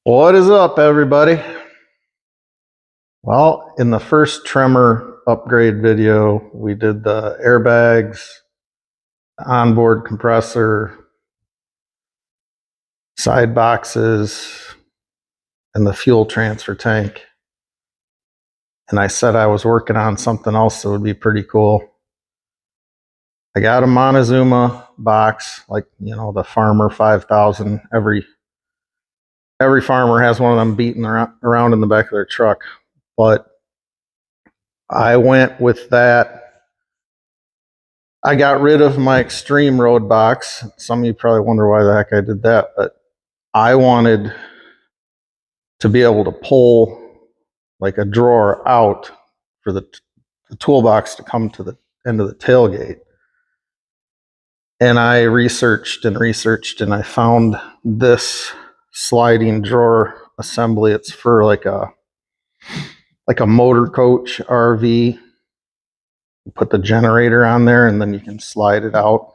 What is up, everybody? Well, in the first tremor upgrade video, we did the airbags, the onboard compressor, side boxes, and the fuel transfer tank. And I said I was working on something else that would be pretty cool. I got a Montezuma box, like, the Farmer 5000. Every farmer has one of them beating around in the back of their truck. But I went with that. I got rid of my extreme road box. Some of you probably wonder why the heck I did that, but I wanted to be able to pull like a drawer out for the toolbox to come to the end of the tailgate. And I researched and I found this sliding drawer assembly. It's for like a motor coach RV. You put the generator on there and then you can slide it out.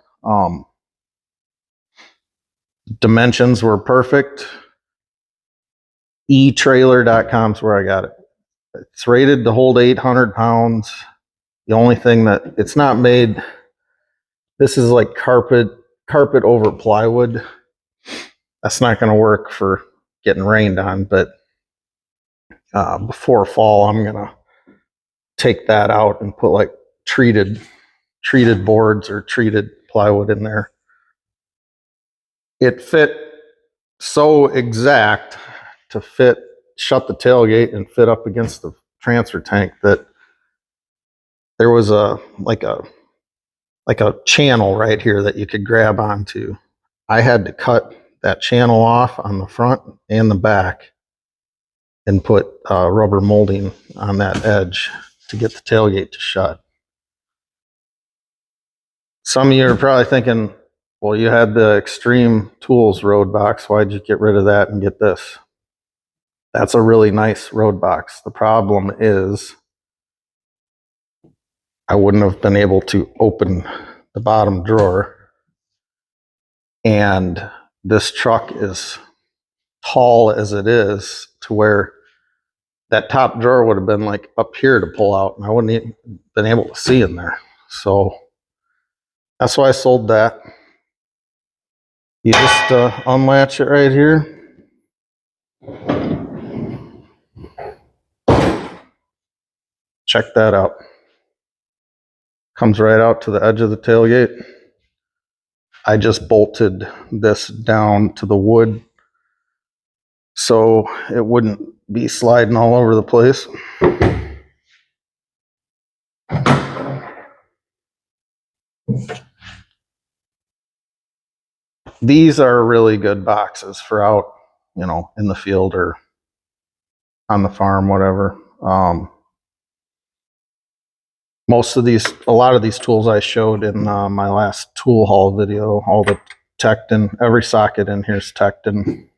Dimensions were perfect. eTrailer.com is where I got it. It's rated to hold 800 pounds. The only thing that it's not made, this is like carpet over plywood. That's not going to work for getting rained on, but before fall, I'm going to take that out and put like treated boards or treated plywood in there. It fit so exact to shut the tailgate and fit up against the transfer tank that there was a channel right here that you could grab onto. I had to cut that channel off on the front and the back and put rubber molding on that edge to get the tailgate to shut. Some of you are probably thinking, well, you had the Extreme Tools road box. Why'd you get rid of that and get this? That's a really nice road box. The problem is I wouldn't have been able to open the bottom drawer. And this truck is tall as it is to where that top drawer would have been like up here to pull out, and I wouldn't even been able to see in there. So that's why I sold that. You just unlatch it right here. Check that out. Comes right out to the edge of the tailgate. I just bolted this down to the wood so it wouldn't be sliding all over the place. These are really good boxes for out, in the field or on the farm, whatever. A lot of these tools I showed in my last tool haul video, all the Tecton, every socket in here is Tecton.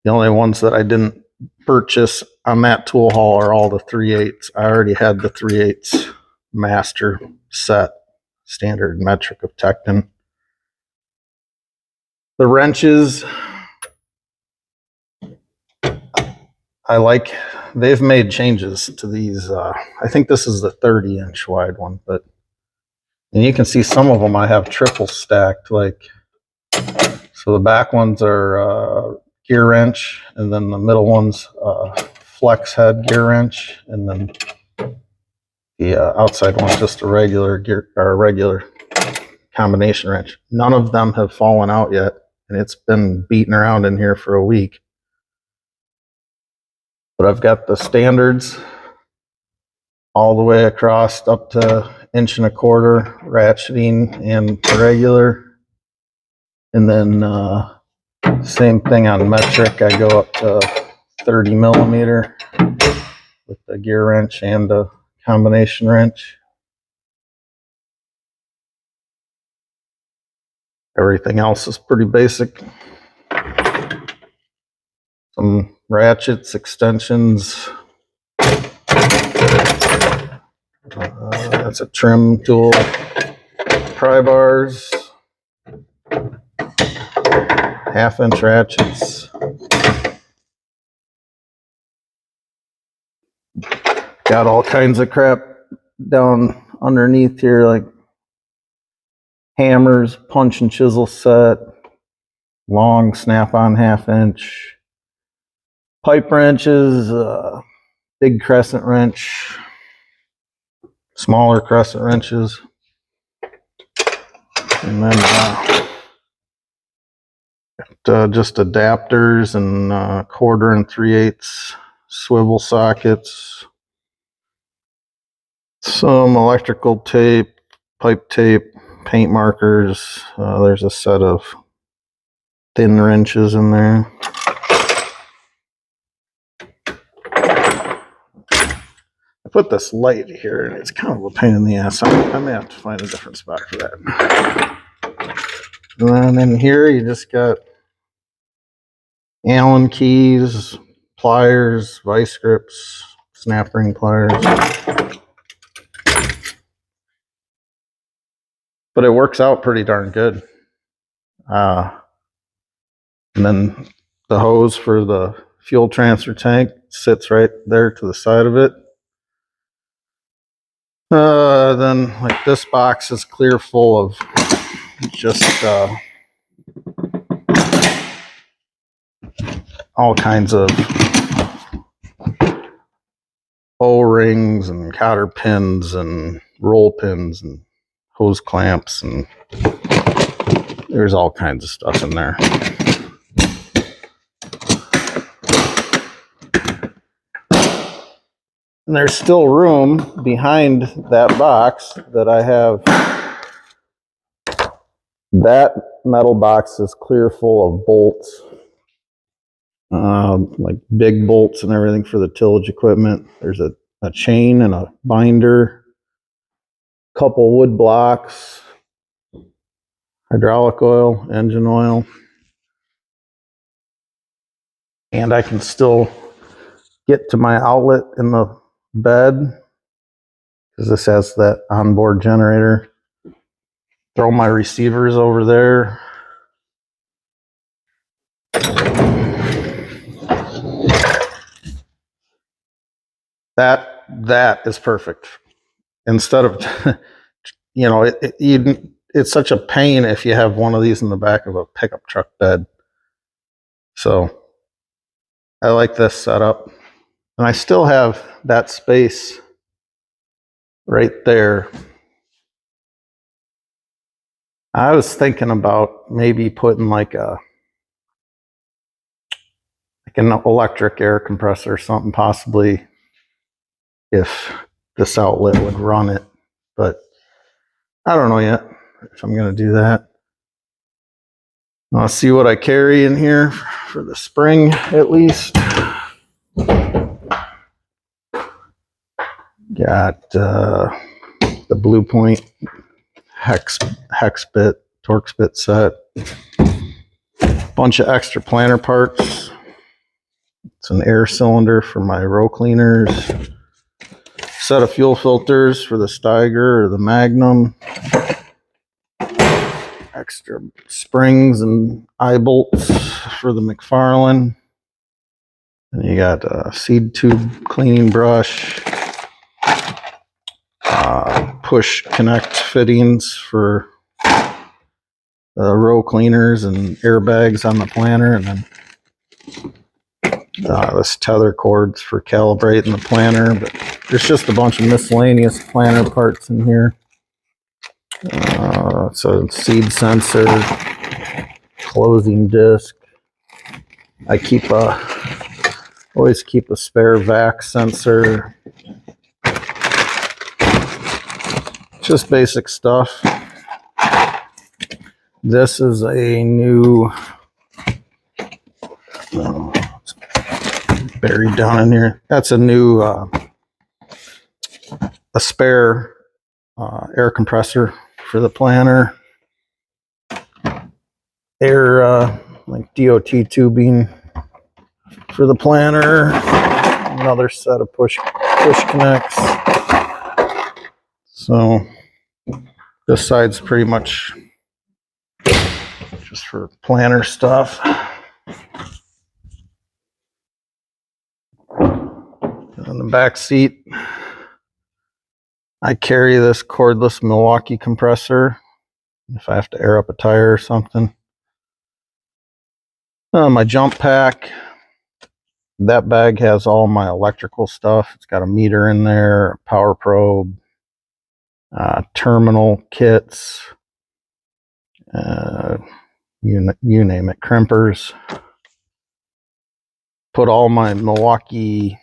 The only ones that I didn't purchase on that tool haul are all the 3/8. I already had the 3/8 master set, standard metric of Tecton. The wrenches, they've made changes to these. I think this is the 30-inch wide one, and you can see some of them I have triple stacked. So the back ones are gear wrench, and then the middle one's flex head gear wrench, and then the outside one's just a regular combination wrench. None of them have fallen out yet, and it's been beating around in here for a week. But I've got the standards all the way across up to 1.25" ratcheting and regular. And then same thing on metric. I go up to 30 millimeter with the gear wrench and the combination wrench. Everything else is pretty basic. Some ratchets, extensions. That's a trim tool. Pry bars. 1/2-inch ratchets. Got all kinds of crap down underneath here, like hammers, punch and chisel set, long snap-on 1/2 inch, pipe wrenches, big crescent wrench, smaller crescent wrenches, and then just adapters and 1/4 and 3/8 swivel sockets, some electrical tape, pipe tape, paint markers. There's a set of thin wrenches in there. I put this light here and it's kind of a pain in the ass. I may have to find a different spot for that. And then in here you just got Allen keys, pliers, vice grips, snap ring pliers. But it works out pretty darn good. And then the hose for the fuel transfer tank sits right there to the side of it. Then like this box is clear full of just all kinds of O-rings and cotter pins and roll pins and hose clamps, and there's all kinds of stuff in there. And there's still room behind that box that I have. That metal box is clear full of bolts, like big bolts and everything for the tillage equipment. There's a chain and a binder, couple wood blocks, hydraulic oil, engine oil, and I can still get to my outlet in the bed because this has that onboard generator. Throw my receivers over there. That is perfect. Instead of, you know, it's such a pain if you have one of these in the back of a pickup truck bed. So I like this setup. And I still have that space right there. I was thinking about maybe putting like an electric air compressor or something, possibly, if this outlet would run it. But I don't know yet if I'm going to do that. I'll see what I carry in here for the spring, at least. Got the Blue Point hex bit, Torx bit set. Bunch of extra planter parts. It's an air cylinder for my row cleaners. Set of fuel filters for the Steiger or the Magnum. Extra springs and eye bolts for the McFarlane. And you got a seed tube cleaning brush. Push connect fittings for row cleaners and airbags on the planter, and then this tether cords for calibrating the planter. But there's just a bunch of miscellaneous planter parts in here. It's a seed sensor, closing disc. I always keep a spare vac sensor. Just basic stuff. This is a new, it's buried down in here. That's a new, a spare air compressor for the planter. Air, like DOT tubing for the planter. Another set of push connects. So this side's pretty much just for planter stuff. On the back seat, I carry this cordless Milwaukee compressor if I have to air up a tire or something. My jump pack, that bag has all my electrical stuff. It's got a meter in there, power probe, terminal kits, you name it, crimpers. Put all my Milwaukee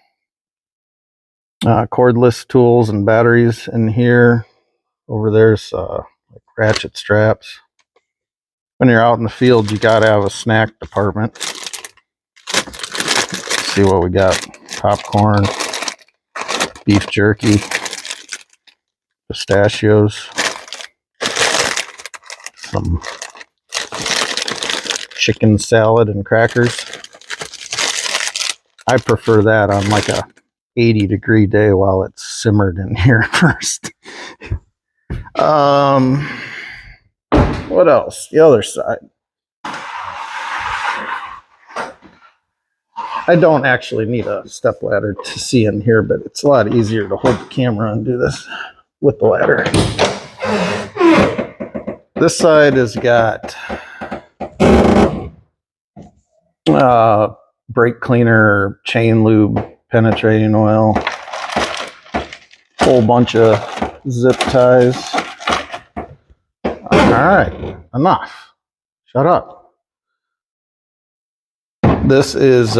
cordless tools and batteries in here. Over there's like ratchet straps. When you're out in the field, you gotta have a snack department. Let's see what we got: popcorn, beef jerky, pistachios, some chicken salad and crackers. I prefer that on like a 80-degree day while it's simmered in here first. What else? The other side. I don't actually need a step ladder to see in here, but it's a lot easier to hold the camera and do this with the ladder. This side has got brake cleaner, chain lube, penetrating oil, whole bunch of zip ties. All right, enough. Shut up. This is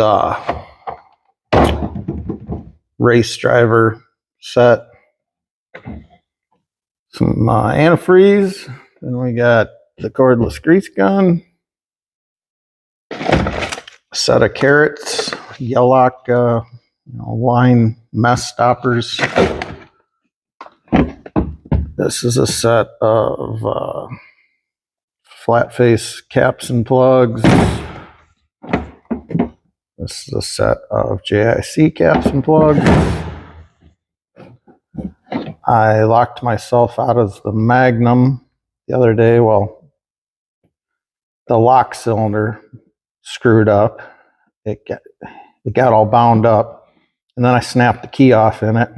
race driver set. Some antifreeze. Then we got the cordless grease gun. A set of carrots, Yellock line mess stoppers. This is a set of flat face caps and plugs. This is a set of JIC caps and plugs. I locked myself out of the Magnum the other day. Well, the lock cylinder screwed up. It got all bound up, and then I snapped the key off in it.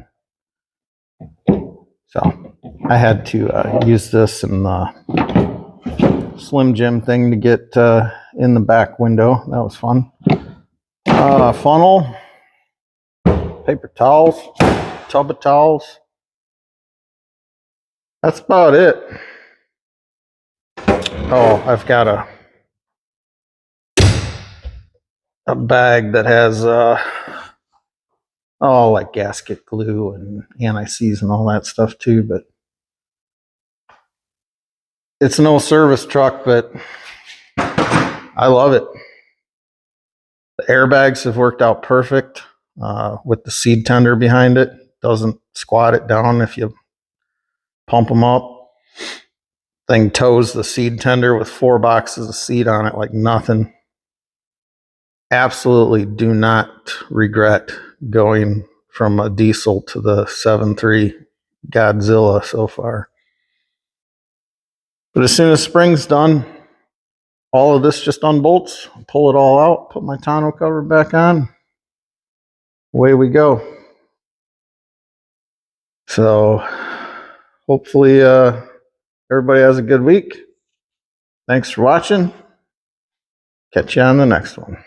So I had to use this and the Slim Jim thing to get in the back window. That was fun. Funnel, paper towels, tub of towels. That's about it. Oh, I've got a bag that has like gasket glue and anti-seize and all that stuff too, but it's no service truck, but I love it. The airbags have worked out perfect with the seed tender behind it. Doesn't squat it down if you pump them up. Thing tows the seed tender with 4 boxes of seed on it like nothing. Absolutely do not regret going from a diesel to the 7.3 Godzilla so far. But as soon as spring's done, all of this just unbolts, pull it all out, put my tonneau cover back on. Away we go. So hopefully everybody has a good week. Thanks for watching. Catch you on the next one.